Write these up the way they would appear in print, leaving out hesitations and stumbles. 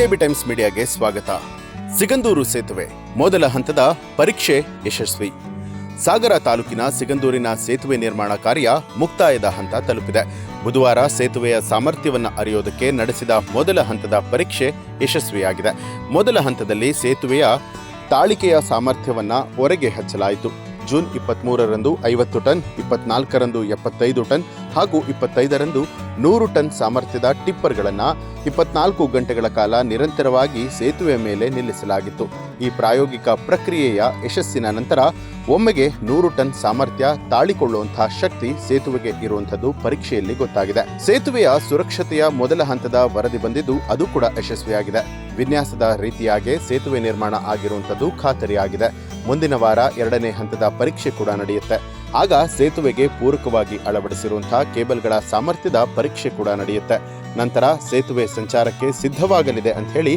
KB times ಮೀಡಿಯಾಗೆ ಸ್ವಾಗತ. ಸಿಗಂದೂರು ಸೇತುವೆ ಮೊದಲ ಹಂತದ ಪರೀಕ್ಷೆ ಯಶಸ್ವಿ. ಸಾಗರ ತಾಲೂಕಿನ ಸಿಗಂದೂರಿನ ಸೇತುವೆ ನಿರ್ಮಾಣ ಕಾರ್ಯ ಮುಕ್ತಾಯದ ಹಂತ ತಲುಪಿದೆ. ಬುಧವಾರ ಸೇತುವೆಯ ಸಾಮರ್ಥ್ಯವನ್ನು ಅರಿಯೋದಕ್ಕೆ ನಡೆಸಿದ ಮೊದಲ ಹಂತದ ಪರೀಕ್ಷೆ ಯಶಸ್ವಿಯಾಗಿದೆ. ಮೊದಲ ಹಂತದಲ್ಲಿ ಸೇತುವೆಯ ತಾಳಿಕೆಯ ಸಾಮರ್ಥ್ಯವನ್ನು ಹೊರಗೆ ಹಚ್ಚಲಾಯಿತು. ಜೂನ್ 23ರಂದು 50 ಟನ್, 24ರಂದು 75 ಟನ್ ಹಾಗೂ 25ರಂದು 100 ಟನ್ ಸಾಮರ್ಥ್ಯದ ಟಿಪ್ಪರ್ಗಳನ್ನು 24 ಗಂಟೆಗಳ ಕಾಲ ನಿರಂತರವಾಗಿ ಸೇತುವೆ ಮೇಲೆ ನಿಲ್ಲಿಸಲಾಗಿತ್ತು. ಈ ಪ್ರಾಯೋಗಿಕ ಪ್ರಕ್ರಿಯೆಯ ಯಶಸ್ಸಿನ ನಂತರ ಒಮ್ಮೆಗೆ 100 ಟನ್ ಸಾಮರ್ಥ್ಯ ತಾಳಿಕೊಳ್ಳುವಂತಹ ಶಕ್ತಿ ಸೇತುವೆಗೆ ಇರುವಂಥದ್ದು ಪರೀಕ್ಷೆಯಲ್ಲಿ ಗೊತ್ತಾಗಿದೆ. ಸೇತುವೆಯ ಸುರಕ್ಷತೆಯ ಮೊದಲ ಹಂತದ ವರದಿ ಬಂದಿದ್ದು ಅದು ಕೂಡ ಯಶಸ್ವಿಯಾಗಿದೆ. ವಿನ್ಯಾಸದ ರೀತಿಯಾಗಿ ಸೇತುವೆ ನಿರ್ಮಾಣ ಆಗಿರುವಂಥದ್ದು ಖಾತರಿಯಾಗಿದೆ. ಮುಂದಿನ ವಾರ 2ನೇ ಹಂತದ ಪರೀಕ್ಷೆ ಕೂಡ ನಡೆಯುತ್ತೆ. ಆಗ ಸೇತುವೆಗೆ ಪೂರಕವಾಗಿ ಅಳವಡಿಸಿರುವಂತಹ ಕೇಬಲ್ಗಳ ಸಾಮರ್ಥ್ಯದ ಪರೀಕ್ಷೆ ಕೂಡ ನಡೆಯುತ್ತೆ. ನಂತರ ಸೇತುವೆ ಸಂಚಾರಕ್ಕೆ ಸಿದ್ಧವಾಗಲಿದೆ ಅಂತ ಹೇಳಿ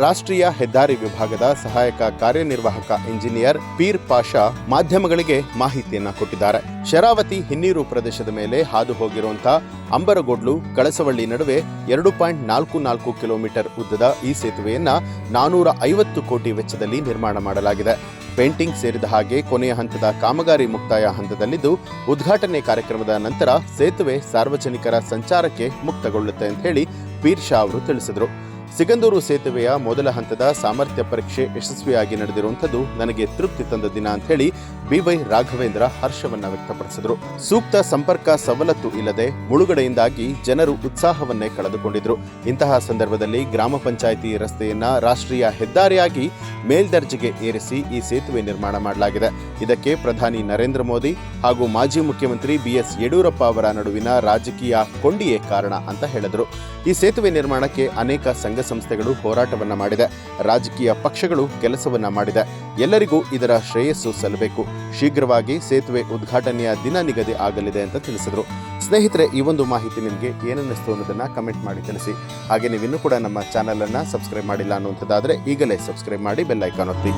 ರಾಷ್ಟ್ರೀಯ ಹೆದ್ದಾರಿ ವಿಭಾಗದ ಸಹಾಯಕ ಕಾರ್ಯನಿರ್ವಾಹಕ ಇಂಜಿನಿಯರ್ ಪೀರ್ ಪಾಷಾ ಮಾಧ್ಯಮಗಳಿಗೆ ಮಾಹಿತಿಯನ್ನ ಕೊಟ್ಟಿದ್ದಾರೆ. ಶರಾವತಿ ಹಿನ್ನೀರು ಪ್ರದೇಶದ ಮೇಲೆ ಹಾದು ಹೋಗಿರುವಂತಹ ಅಂಬರಗೋಡ್ಲು ಕಳಸವಳ್ಳಿ ನಡುವೆ 2.44 ಕಿಲೋಮೀಟರ್ ಉದ್ದದ ಈ ಸೇತುವೆಯನ್ನ 450 ಕೋಟಿ ವೆಚ್ಚದಲ್ಲಿ ನಿರ್ಮಾಣ ಮಾಡಲಾಗಿದೆ. ಪೇಂಟಿಂಗ್ ಸೇರಿದ ಹಾಗೆ ಕೊನೆಯ ಹಂತದ ಕಾಮಗಾರಿ ಮುಕ್ತಾಯ ಹಂತದಲ್ಲಿದ್ದು ಉದ್ಘಾಟನೆ ಕಾರ್ಯಕ್ರಮದ ನಂತರ ಸೇತುವೆ ಸಾರ್ವಜನಿಕರ ಸಂಚಾರಕ್ಕೆ ಮುಕ್ತಗೊಳ್ಳುತ್ತೆ ಅಂತ ಹೇಳಿ ಪೀರ್ ಶಾ ಅವರು ತಿಳಿಸಿದರು. ಸಿಗಂದೂರು ಸೇತುವೆಯ ಮೊದಲ ಹಂತದ ಸಾಮರ್ಥ್ಯ ಪರೀಕ್ಷೆ ಯಶಸ್ವಿಯಾಗಿ ನಡೆದಿರುವಂಥದ್ದು ನನಗೆ ತೃಪ್ತಿ ತಂದ ದಿನ ಅಂತ ಹೇಳಿ ಬಿವೈ ರಾಘವೇಂದ್ರ ಹರ್ಷವನ್ನ ವ್ಯಕ್ತಪಡಿಸಿದರು. ಸೂಕ್ತ ಸಂಪರ್ಕ ಸವಲತ್ತು ಇಲ್ಲದೆ ಮುಳುಗಡೆಯಿಂದಾಗಿ ಜನರು ಉತ್ಸಾಹವನ್ನೇ ಕಳೆದುಕೊಂಡಿದ್ರು. ಇಂತಹ ಸಂದರ್ಭದಲ್ಲಿ ಗ್ರಾಮ ಪಂಚಾಯಿತಿ ರಸ್ತೆಯನ್ನ ರಾಷ್ಟ್ರೀಯ ಹೆದ್ದಾರಿಯಾಗಿ ಮೇಲ್ದರ್ಜೆಗೆ ಏರಿಸಿ ಈ ಸೇತುವೆ ನಿರ್ಮಾಣ ಮಾಡಲಾಗಿದೆ. ಇದಕ್ಕೆ ಪ್ರಧಾನಿ ನರೇಂದ್ರ ಮೋದಿ ಹಾಗೂ ಮಾಜಿ ಮುಖ್ಯಮಂತ್ರಿ ಬಿಎಸ್ ಯಡಿಯೂರಪ್ಪ ಅವರ ನಡುವಿನ ರಾಜಕೀಯ ಕೊಂಡಿಯೇ ಕಾರಣ ಅಂತ ಹೇಳಿದರು. ಈ ಸೇತುವೆ ನಿರ್ಮಾಣಕ್ಕೆ ಅನೇಕ ಸಂಘ ಸಂಸ್ಥೆಗಳು ಹೋರಾಟವನ್ನ ಮಾಡಿದೆ. ರಾಜಕೀಯ ಪಕ್ಷಗಳು ಕೆಲಸವನ್ನ ಮಾಡಿದೆ. ಎಲ್ಲರಿಗೂ ಇದರ ಶ್ರೇಯಸ್ಸು ಸಲ್ಲಬೇಕು. ಶೀಘ್ರವಾಗಿ ಸೇತುವೆ ಉದ್ಘಾಟನೆಯ ದಿನ ನಿಗದಿ ಆಗಲಿದೆ ಅಂತ ತಿಳಿಸಿದರು. ಸ್ನೇಹಿತರೆ, ಈ ಒಂದು ಮಾಹಿತಿ ನಿಮಗೆ ಏನನ್ನಿಸ್ತು ಅನ್ನೋದನ್ನ ಕಮೆಂಟ್ ಮಾಡಿ ತಿಳಿಸಿ. ಹಾಗೆ ನೀವಿನ್ನೂ ಕೂಡ ನಮ್ಮ ಚಾನಲ್ ಅನ್ನ ಸಬ್ಸ್ಕ್ರೈಬ್ ಮಾಡಿಲ್ಲ ಅನ್ನುವಂಥದ್ದಾದ್ರೆ ಈಗಲೇ ಸಬ್ಸ್ಕ್ರೈಬ್ ಮಾಡಿ ಬೆಲ್ ಐಕಾನ್ ಒತ್ತಿ.